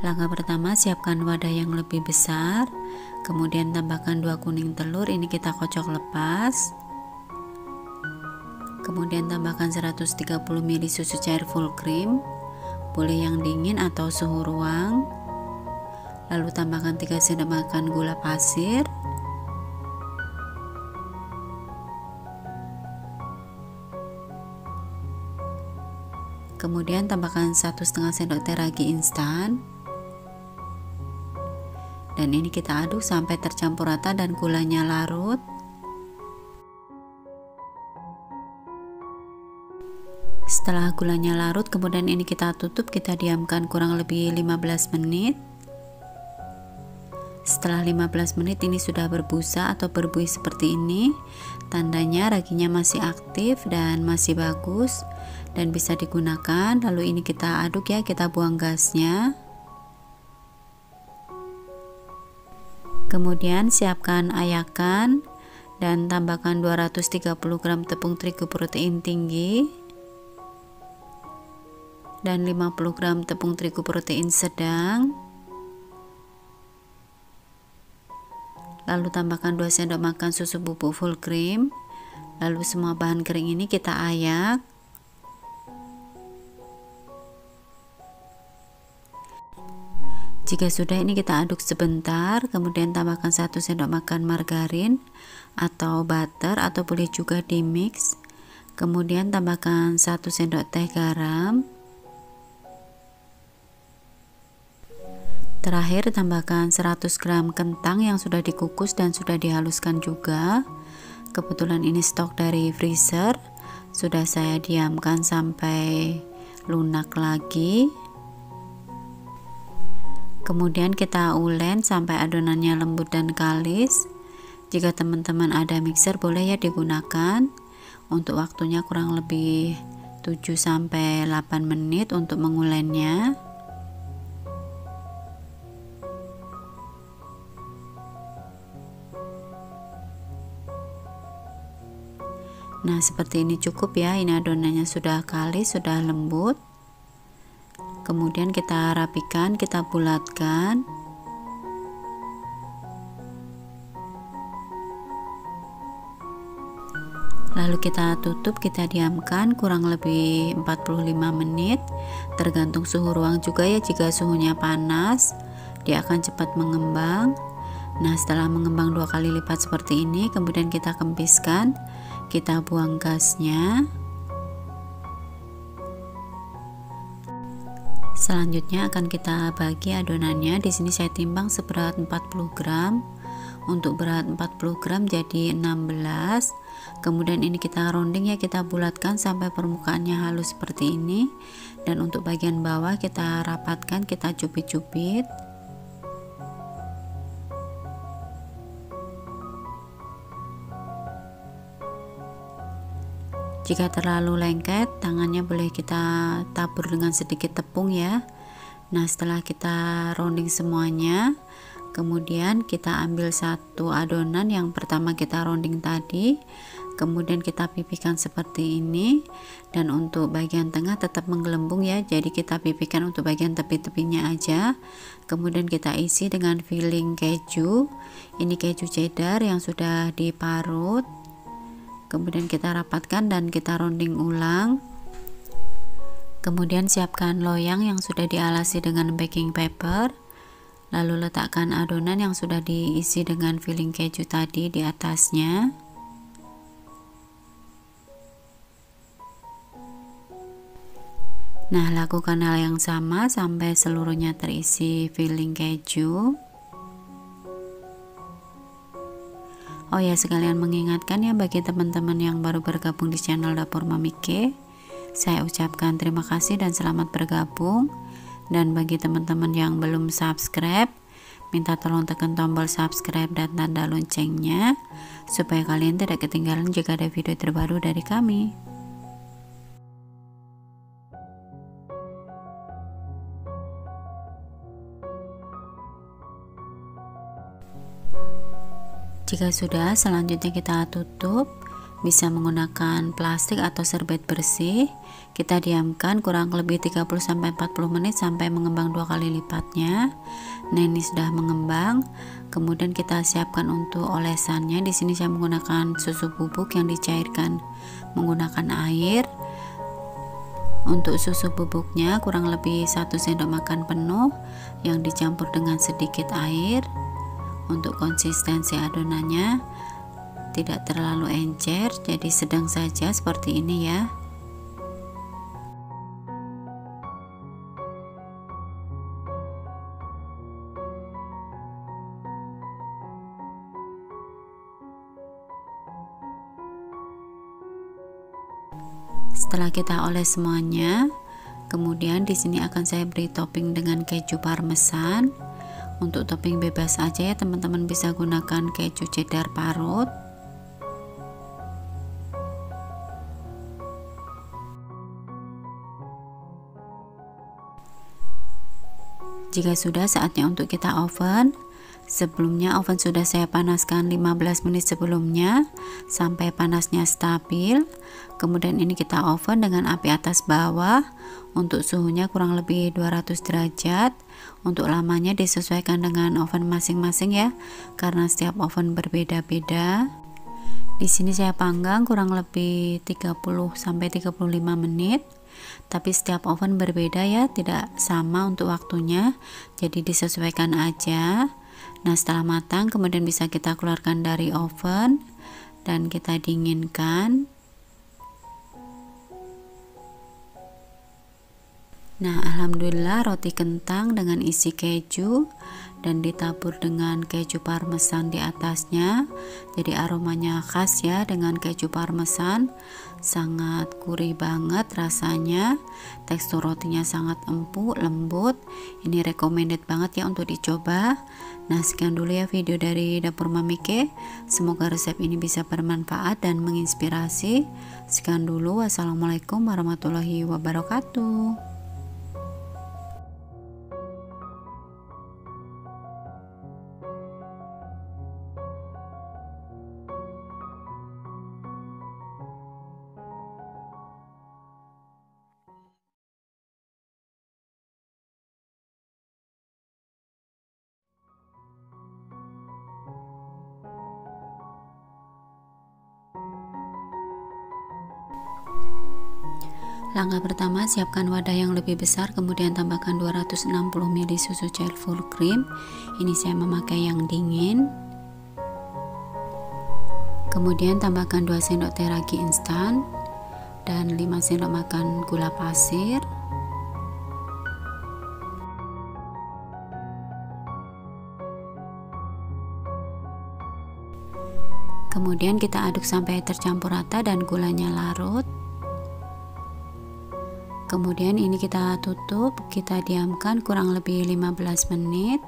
Langkah pertama, siapkan wadah yang lebih besar, kemudian tambahkan 2 kuning telur, ini kita kocok lepas. Kemudian tambahkan 130 ml susu cair full cream, boleh yang dingin atau suhu ruang. Lalu tambahkan 3 sendok makan gula pasir. Kemudian tambahkan 1,5 sendok teh ragi instan. Dan ini kita aduk sampai tercampur rata dan gulanya larut. Setelah gulanya larut, kemudian ini kita tutup, kita diamkan kurang lebih 15 menit. Setelah 15 menit ini sudah berbusa atau berbuih seperti ini, tandanya raginya masih aktif dan masih bagus dan bisa digunakan. Lalu ini kita aduk ya, kita buang gasnya. Kemudian siapkan ayakan dan tambahkan 230 gram tepung terigu protein tinggi dan 50 gram tepung terigu protein sedang. Lalu tambahkan 2 sendok makan susu bubuk full cream. Lalu semua bahan kering ini kita ayak. Jika sudah, ini kita aduk sebentar, kemudian tambahkan 1 sendok makan margarin atau butter atau boleh juga di mix. Kemudian tambahkan 1 sendok teh garam. Terakhir tambahkan 100 gram kentang yang sudah dikukus dan sudah dihaluskan juga. Kebetulan ini stok dari freezer, sudah saya diamkan sampai lunak lagi. Kemudian kita ulen sampai adonannya lembut dan kalis. Jika teman-teman ada mixer boleh ya digunakan. Untuk waktunya kurang lebih 7-8 menit untuk mengulennya. Nah, seperti ini cukup ya. Ini adonannya sudah kalis, sudah lembut. Kemudian kita rapikan, kita bulatkan. Lalu kita tutup, kita diamkan kurang lebih 45 menit. Tergantung suhu ruang juga ya. Jika suhunya panas, dia akan cepat mengembang. Nah, setelah mengembang 2 kali lipat seperti ini, kemudian kita kempiskan, kita buang gasnya. Selanjutnya akan kita bagi adonannya. Di sini saya timbang seberat 40 gram. Untuk berat 40 gram jadi 16. Kemudian ini kita rounding ya, kita bulatkan sampai permukaannya halus seperti ini. Dan untuk bagian bawah kita rapatkan, kita cubit-cubit. Jika terlalu lengket, tangannya boleh kita tabur dengan sedikit tepung ya. Nah, setelah kita rounding semuanya, kemudian kita ambil satu adonan yang pertama kita rounding tadi, kemudian kita pipihkan seperti ini. Dan untuk bagian tengah tetap menggelembung ya, jadi kita pipihkan untuk bagian tepi-tepinya aja. Kemudian kita isi dengan filling keju. Ini keju cheddar yang sudah diparut. Kemudian kita rapatkan dan kita rounding ulang. Kemudian siapkan loyang yang sudah dialasi dengan baking paper. Lalu letakkan adonan yang sudah diisi dengan filling keju tadi di atasnya. Nah, lakukan hal yang sama sampai seluruhnya terisi filling keju. Oh ya, sekalian mengingatkan ya bagi teman-teman yang baru bergabung di channel Dapur Mami K, saya ucapkan terima kasih dan selamat bergabung. Dan bagi teman-teman yang belum subscribe, minta tolong tekan tombol subscribe dan tanda loncengnya supaya kalian tidak ketinggalan jika ada video terbaru dari kami. Jika sudah, selanjutnya kita tutup bisa menggunakan plastik atau serbet bersih. Kita diamkan kurang lebih 30-40 menit sampai mengembang 2 kali lipatnya. Nah, ini sudah mengembang. Kemudian kita siapkan untuk olesannya. Di sini saya menggunakan susu bubuk yang dicairkan menggunakan air. Untuk susu bubuknya kurang lebih 1 sendok makan penuh yang dicampur dengan sedikit air. Untuk konsistensi adonannya tidak terlalu encer, jadi sedang saja seperti ini ya. Setelah kita oles semuanya, kemudian di sini akan saya beri topping dengan keju parmesan. Untuk topping bebas aja ya teman-teman, bisa gunakan keju cheddar parut. Jika sudah, saatnya untuk kita oven. Sebelumnya oven sudah saya panaskan 15 menit sebelumnya sampai panasnya stabil. Kemudian ini kita oven dengan api atas bawah. Untuk suhunya kurang lebih 200 derajat. Untuk lamanya disesuaikan dengan oven masing-masing ya, karena setiap oven berbeda-beda. Di sini saya panggang kurang lebih 30 sampai 35 menit. Tapi setiap oven berbeda ya, tidak sama untuk waktunya. Jadi disesuaikan aja. Nah, setelah matang kemudian bisa kita keluarkan dari oven dan kita dinginkan. Nah, alhamdulillah roti kentang dengan isi keju dan ditabur dengan keju parmesan di atasnya. Jadi aromanya khas ya dengan keju parmesan. Sangat gurih banget rasanya. Tekstur rotinya sangat empuk, lembut. Ini recommended banget ya untuk dicoba. Nah, sekian dulu ya video dari Dapur Mamike. Semoga resep ini bisa bermanfaat dan menginspirasi. Sekian dulu. Wassalamualaikum warahmatullahi wabarakatuh. Langkah pertama, siapkan wadah yang lebih besar, kemudian tambahkan 260 ml susu cair full cream. Ini saya memakai yang dingin. Kemudian tambahkan 2 sendok teh ragi instan dan 5 sendok makan gula pasir. Kemudian kita aduk sampai tercampur rata dan gulanya larut. Kemudian ini kita tutup, kita diamkan kurang lebih 15 menit.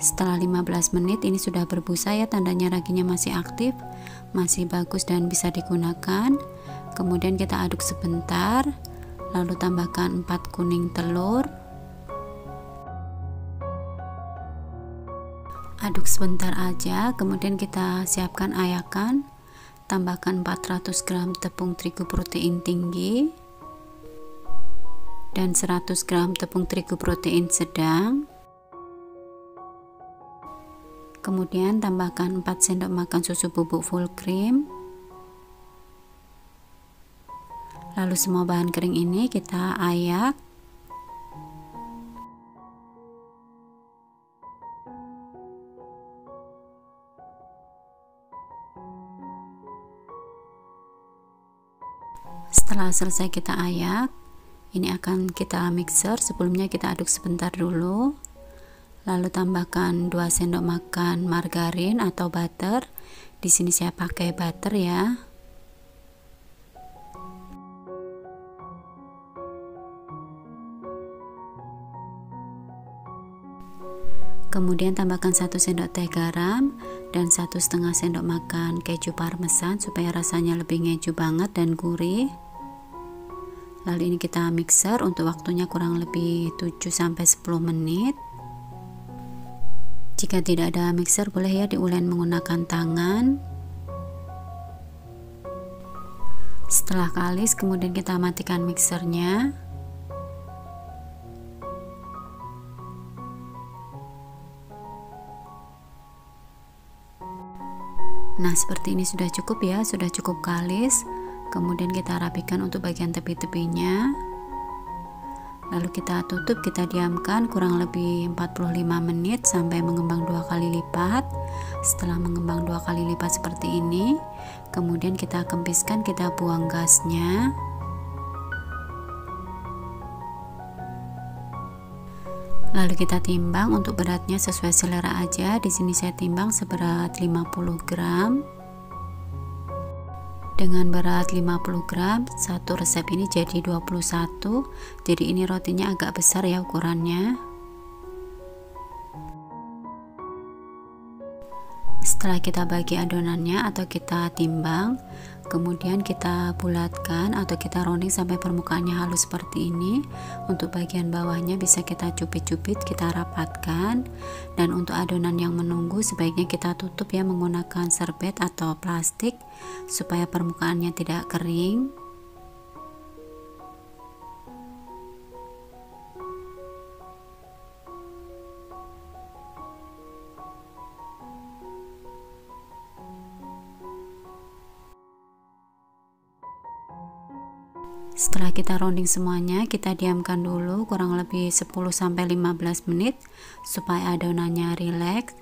Setelah 15 menit ini sudah berbusa ya, tandanya raginya masih aktif, masih bagus dan bisa digunakan. Kemudian kita aduk sebentar, lalu tambahkan 4 kuning telur. Aduk sebentar aja, kemudian kita siapkan ayakan. Tambahkan 400 gram tepung terigu protein tinggi dan 100 gram tepung terigu protein sedang. Kemudian tambahkan 4 sendok makan susu bubuk full cream. Lalu semua bahan kering ini kita ayak. Setelah selesai kita ayak, ini akan kita mixer. Sebelumnya kita aduk sebentar dulu. Lalu tambahkan 2 sendok makan margarin atau butter. Di sini saya pakai butter ya. Kemudian tambahkan 1 sendok teh garam dan 1,5 sendok makan keju parmesan supaya rasanya lebih ngeju banget dan gurih. Lalu ini kita mixer untuk waktunya kurang lebih 7-10 menit. Jika tidak ada mixer boleh ya diulen menggunakan tangan. Setelah kalis, kemudian kita matikan mixernya. Nah, seperti ini sudah cukup ya, sudah cukup kalis. Kemudian kita rapikan untuk bagian tepi-tepinya. Lalu kita tutup, kita diamkan kurang lebih 45 menit sampai mengembang 2 kali lipat. Setelah mengembang 2 kali lipat seperti ini, kemudian kita kempiskan, kita buang gasnya. Lalu kita timbang untuk beratnya sesuai selera aja. Di sini saya timbang seberat 50 gram. Dengan berat 50 gram, satu resep ini jadi 21. Jadi ini rotinya agak besar ya ukurannya. Setelah kita bagi adonannya atau kita timbang, kemudian kita bulatkan atau kita rounding sampai permukaannya halus seperti ini. Untuk bagian bawahnya bisa kita cubit-cubit, kita rapatkan. Dan untuk adonan yang menunggu sebaiknya kita tutup ya menggunakan serbet atau plastik supaya permukaannya tidak kering. Setelah kita rounding semuanya, kita diamkan dulu kurang lebih 10-15 menit supaya adonannya rileks.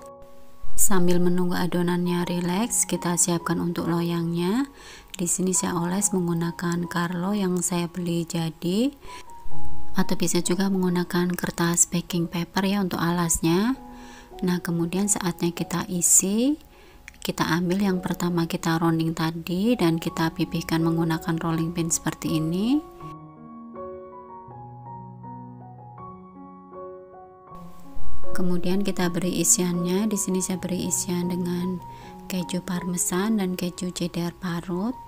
Sambil menunggu adonannya rileks, kita siapkan untuk loyangnya. Di sini saya oles menggunakan Carlo yang saya beli jadi, atau bisa juga menggunakan kertas baking paper ya untuk alasnya. Nah, kemudian saatnya kita isi. Kita ambil yang pertama kita rounding tadi dan kita pipihkan menggunakan rolling pin seperti ini. Kemudian kita beri isiannya. Di sini saya beri isian dengan keju parmesan dan keju cheddar parut.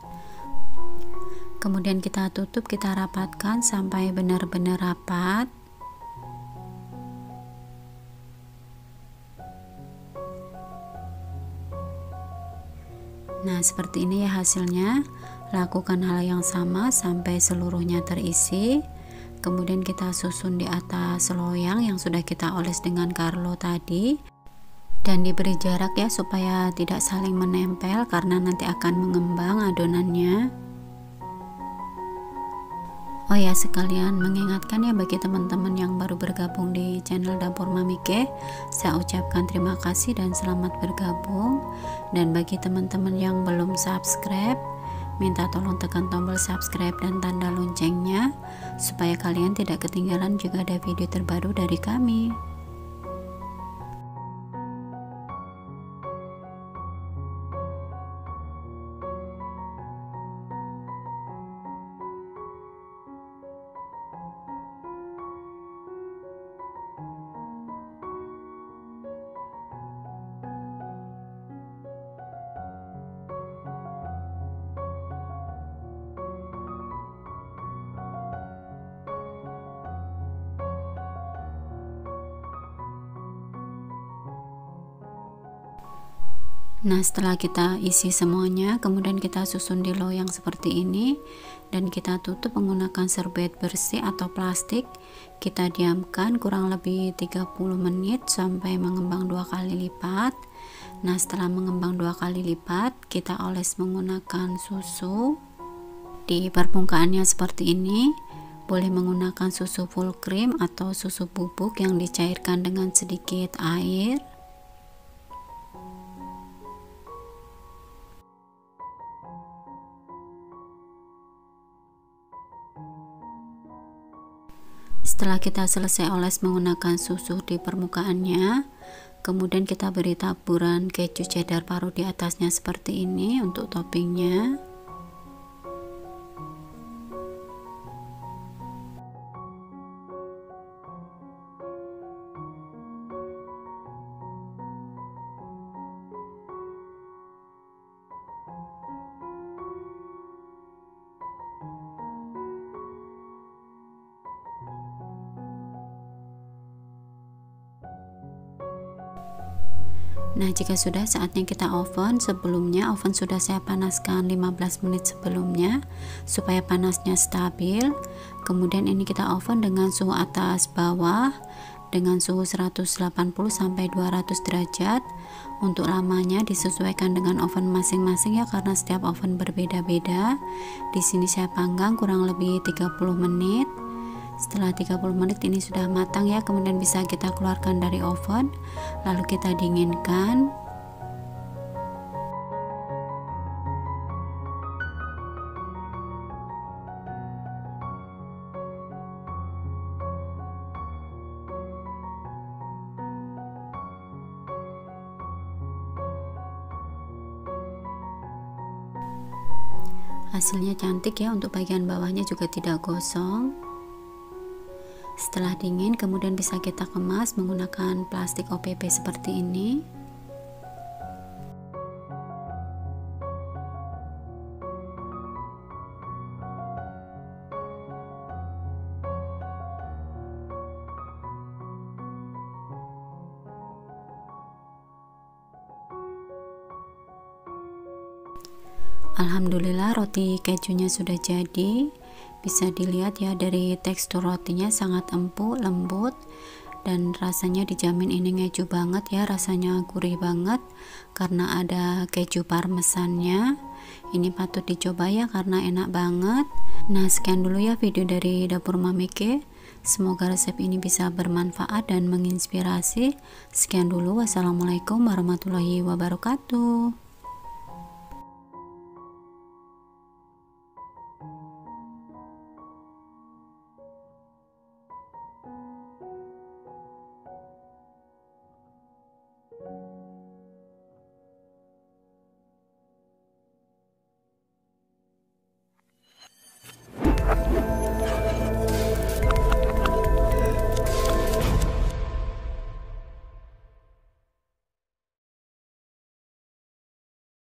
Kemudian kita tutup, kita rapatkan sampai benar-benar rapat. Nah, seperti ini ya hasilnya. Lakukan hal yang sama sampai seluruhnya terisi. Kemudian kita susun di atas loyang yang sudah kita oles dengan Carlo tadi. Dan diberi jarak ya supaya tidak saling menempel karena nanti akan mengembang adonannya. Oh ya, sekalian mengingatkan ya bagi teman-teman yang baru bergabung di channel Dapur Mamike, saya ucapkan terima kasih dan selamat bergabung. Dan bagi teman-teman yang belum subscribe, minta tolong tekan tombol subscribe dan tanda loncengnya supaya kalian tidak ketinggalan juga ada video terbaru dari kami. Nah, setelah kita isi semuanya, kemudian kita susun di loyang seperti ini dan kita tutup menggunakan serbet bersih atau plastik. Kita diamkan kurang lebih 30 menit sampai mengembang 2 kali lipat. Nah, setelah mengembang 2 kali lipat, kita oles menggunakan susu. Di permukaannya seperti ini. Boleh menggunakan susu full cream atau susu bubuk yang dicairkan dengan sedikit air. Setelah kita selesai oles menggunakan susu di permukaannya, kemudian kita beri taburan keju cheddar parut di atasnya seperti ini untuk toppingnya. Nah, jika sudah, saatnya kita oven. Sebelumnya oven sudah saya panaskan 15 menit sebelumnya supaya panasnya stabil. Kemudian ini kita oven dengan suhu atas bawah dengan suhu 180 sampai 200 derajat. Untuk lamanya disesuaikan dengan oven masing-masing ya, karena setiap oven berbeda-beda. Di sini saya panggang kurang lebih 30 menit. Setelah 30 menit ini sudah matang ya, kemudian bisa kita keluarkan dari oven lalu kita dinginkan. Hasilnya cantik ya, untuk bagian bawahnya juga tidak gosong. Setelah dingin kemudian bisa kita kemas menggunakan plastik OPP seperti ini. Alhamdulillah roti kejunya sudah jadi. Bisa dilihat ya, dari tekstur rotinya sangat empuk, lembut, dan rasanya dijamin ini keju banget ya, rasanya gurih banget karena ada keju parmesannya. Ini patut dicoba ya karena enak banget. Nah, sekian dulu ya video dari dapur Mamike. Semoga resep ini bisa bermanfaat dan menginspirasi. Sekian dulu, wassalamualaikum warahmatullahi wabarakatuh.